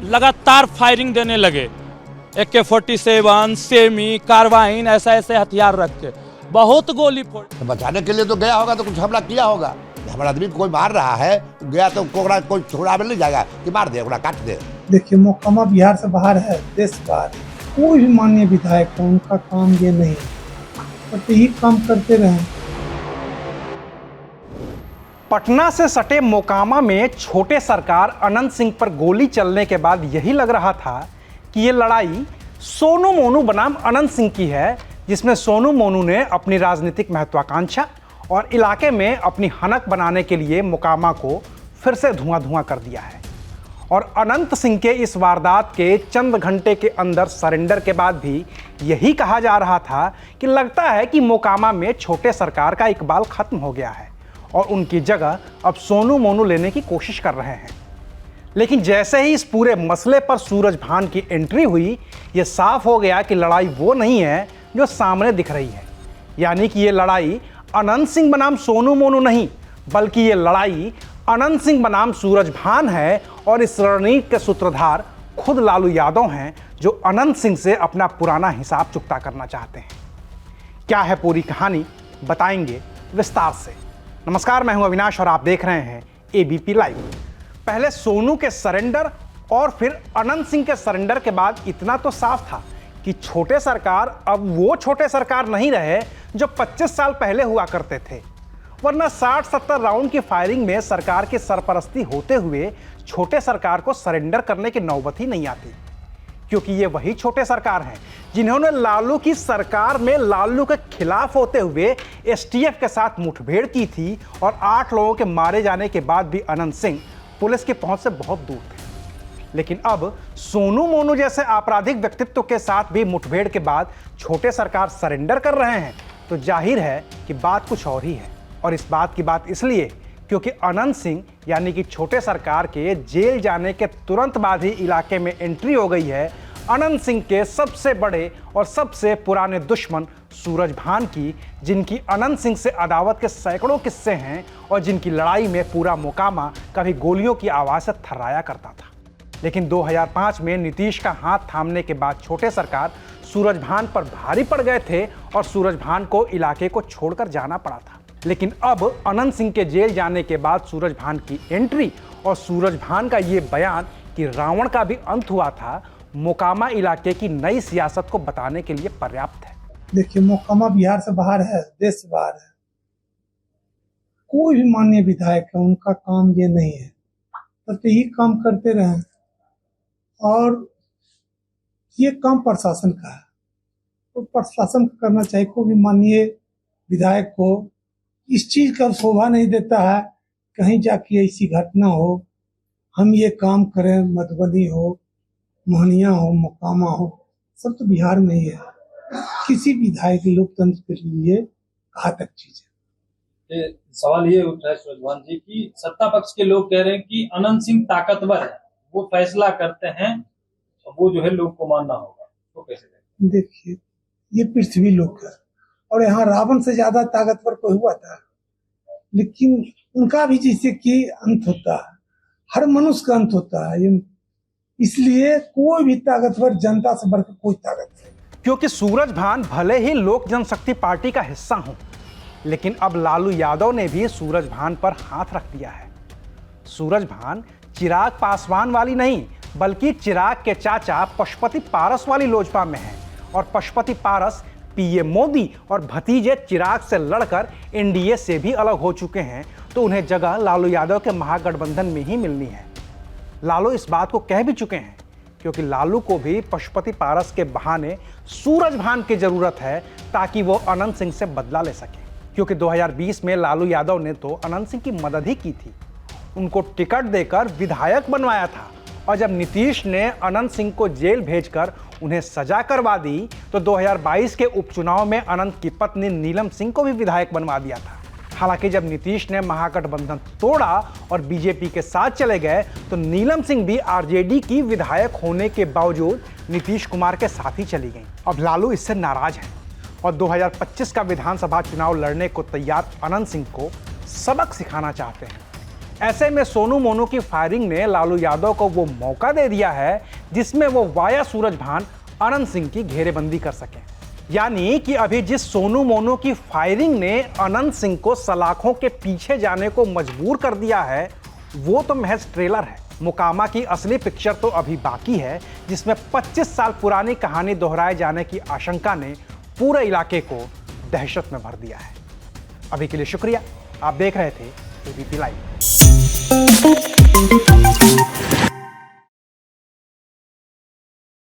लगातार फायरिंग देने लगे। AK-47, सेमी, कार्बाइन, ऐसे हथियार रख के बहुत गोली फोड़। तो बचाने के लिए तो गया होगा, तो कुछ हमला किया होगा। हमारा आदमी को कोई मार रहा है, गया तो कोई छोड़ा में नहीं जाएगा कि मार दे, काट दे। देखिए, मोकामा बिहार से बाहर है, देश बाहर। कोई भी माननीय विधायक है, उनका काम ये नहीं है, बट यही काम करते रहे। पटना से सटे मोकामा में छोटे सरकार अनंत सिंह पर गोली चलने के बाद यही लग रहा था कि ये लड़ाई सोनू मोनू बनाम अनंत सिंह की है, जिसमें सोनू मोनू ने अपनी राजनीतिक महत्वाकांक्षा और इलाके में अपनी हनक बनाने के लिए मोकामा को फिर से धुआं कर दिया है। और अनंत सिंह के इस वारदात के चंद घंटे के अंदर सरेंडर के बाद भी यही कहा जा रहा था कि लगता है कि मोकामा में छोटे सरकार का इकबाल खत्म हो गया है और उनकी जगह अब सोनू मोनू लेने की कोशिश कर रहे हैं। लेकिन जैसे ही इस पूरे मसले पर सूरजभान की एंट्री हुई, ये साफ हो गया कि लड़ाई वो नहीं है जो सामने दिख रही है। यानी कि ये लड़ाई अनंत सिंह बनाम सोनू मोनू नहीं, बल्कि ये लड़ाई अनंत सिंह बनाम सूरजभान है। और इस रणनीति के सूत्रधार खुद लालू यादव हैं, जो अनंत सिंह से अपना पुराना हिसाब चुकता करना चाहते हैं। क्या है पूरी कहानी, बताएंगे विस्तार से। नमस्कार, मैं हूं अविनाश और आप देख रहे हैं ABP लाइव। पहले सोनू के सरेंडर और फिर अनंत सिंह के सरेंडर के बाद इतना तो साफ था कि छोटे सरकार अब वो छोटे सरकार नहीं रहे जो 25 साल पहले हुआ करते थे। वरना 60-70 राउंड की फायरिंग में सरकार की सरपरस्ती होते हुए छोटे सरकार को सरेंडर करने की नौबत ही नहीं आती, क्योंकि ये वही छोटे सरकार हैं जिन्होंने लालू की सरकार में लालू के खिलाफ होते हुए STF के साथ मुठभेड़ की थी और 8 लोगों के मारे जाने के बाद भी अनंत सिंह पुलिस की पहुंच से बहुत दूर थे। लेकिन अब सोनू मोनू जैसे आपराधिक व्यक्तित्व के साथ भी मुठभेड़ के बाद छोटे सरकार सरेंडर कर रहे हैं, तो जाहिर है कि बात कुछ और ही है। और इस बात की बात इसलिए क्योंकि अनंत सिंह यानी कि छोटे सरकार के जेल जाने के तुरंत बाद ही इलाके में एंट्री हो गई है अनंत सिंह के सबसे बड़े और सबसे पुराने दुश्मन सूरजभान की, जिनकी अनंत सिंह से अदावत के सैकड़ों किस्से हैं और जिनकी लड़ाई में पूरा मोकामा कभी गोलियों की आवाज़ से थर्राया करता था। लेकिन 2005 में नीतीश का हाथ थामने के बाद छोटे सरकार सूरजभान पर भारी पड़ गए थे और सूरजभान को इलाके को छोड़कर जाना पड़ा था। लेकिन अब अनंत सिंह के जेल जाने के बाद सूरजभान की एंट्री और सूरजभान का ये बयान कि रावण का भी अंत हुआ था, मोकामा इलाके की नई सियासत को बताने के लिए पर्याप्त है। देखिए, मोकामा बिहार से बाहर है, देश से बाहर है। कोई भी माननीय विधायक है, उनका काम ये नहीं है, बस यही काम करते रहे। और ये काम प्रशासन का है, तो प्रशासन को करना चाहिए। कोई भी माननीय विधायक को इस चीज का शोभा नहीं देता है कहीं जाके ऐसी घटना हो, हम ये काम करें, मधुबनी हो, मोहनिया हो, मोकामा हो, सब तो बिहार में ही है। किसी विधायक लोकतंत्र के लिए घातक चीज है। सवाल ये उठा है सूरजभान जी की सत्ता पक्ष के लोग कह रहे हैं कि अनंत सिंह ताकतवर है, वो फैसला करते हैं, वो जो है लोग को मानना होगा, तो कैसे करें? देखिए, ये पृथ्वी लोक है और यहाँ रावण से ज्यादा ताकतवर कोई हुआ था, लेकिन उनका भी जैसे कि अंत होता है, हर मनुष्य का अंत होता है। इसलिए कोई भी ताकतवर जनता से बढ़कर कोई ताकत नहीं। क्योंकि सूरजभान भले ही लोक जनशक्ति पार्टी का हिस्सा हों, लेकिन अब लालू यादव ने भी सूरजभान पर हाथ रख दिया है। सूरजभान चिराग पासवान वाली नहीं, बल्कि चिराग के चाचा पशुपति पारस वाली लोजपा में है। और पशुपति पारस PM मोदी और भतीजे चिराग से लड़कर NDA से भी अलग हो चुके हैं, तो उन्हें जगह लालू यादव के महागठबंधन में ही मिलनी है। लालू इस बात को कह भी चुके हैं, क्योंकि लालू को भी पशुपति पारस के बहाने सूरजभान की जरूरत है ताकि वो अनंत सिंह से बदला ले सके। क्योंकि 2020 में लालू यादव ने तो अनंत सिंह की मदद ही की थी, उनको टिकट देकर विधायक बनवाया था। और जब नीतीश ने अनंत सिंह को जेल भेजकर उन्हें सजा करवा दी, तो 2022 के उपचुनाव में अनंत की पत्नी नीलम सिंह को भी विधायक बनवा दिया था। हालांकि जब नीतीश ने महागठबंधन तोड़ा और बीजेपी के साथ चले गए, तो नीलम सिंह भी RJD की विधायक होने के बावजूद नीतीश कुमार के साथ ही चली गईं। अब लालू इससे नाराज हैं और 2025 का विधानसभा चुनाव लड़ने को तैयार अनंत सिंह को सबक सिखाना चाहते हैं। ऐसे में सोनू मोनू की फायरिंग ने लालू यादव को वो मौका दे दिया है जिसमें वो वाया सूरजभान अनंत सिंह की घेरेबंदी कर सके। यानी कि अभी जिस सोनू मोनू की फायरिंग ने अनंत सिंह को सलाखों के पीछे जाने को मजबूर कर दिया है, वो तो महज ट्रेलर है। मोकामा की असली पिक्चर तो अभी बाकी है, जिसमें 25 साल पुरानी कहानी दोहराए जाने की आशंका ने पूरे इलाके को दहशत में भर दिया है। अभी के लिए शुक्रिया। आप देख रहे थे एबीपी लाइव।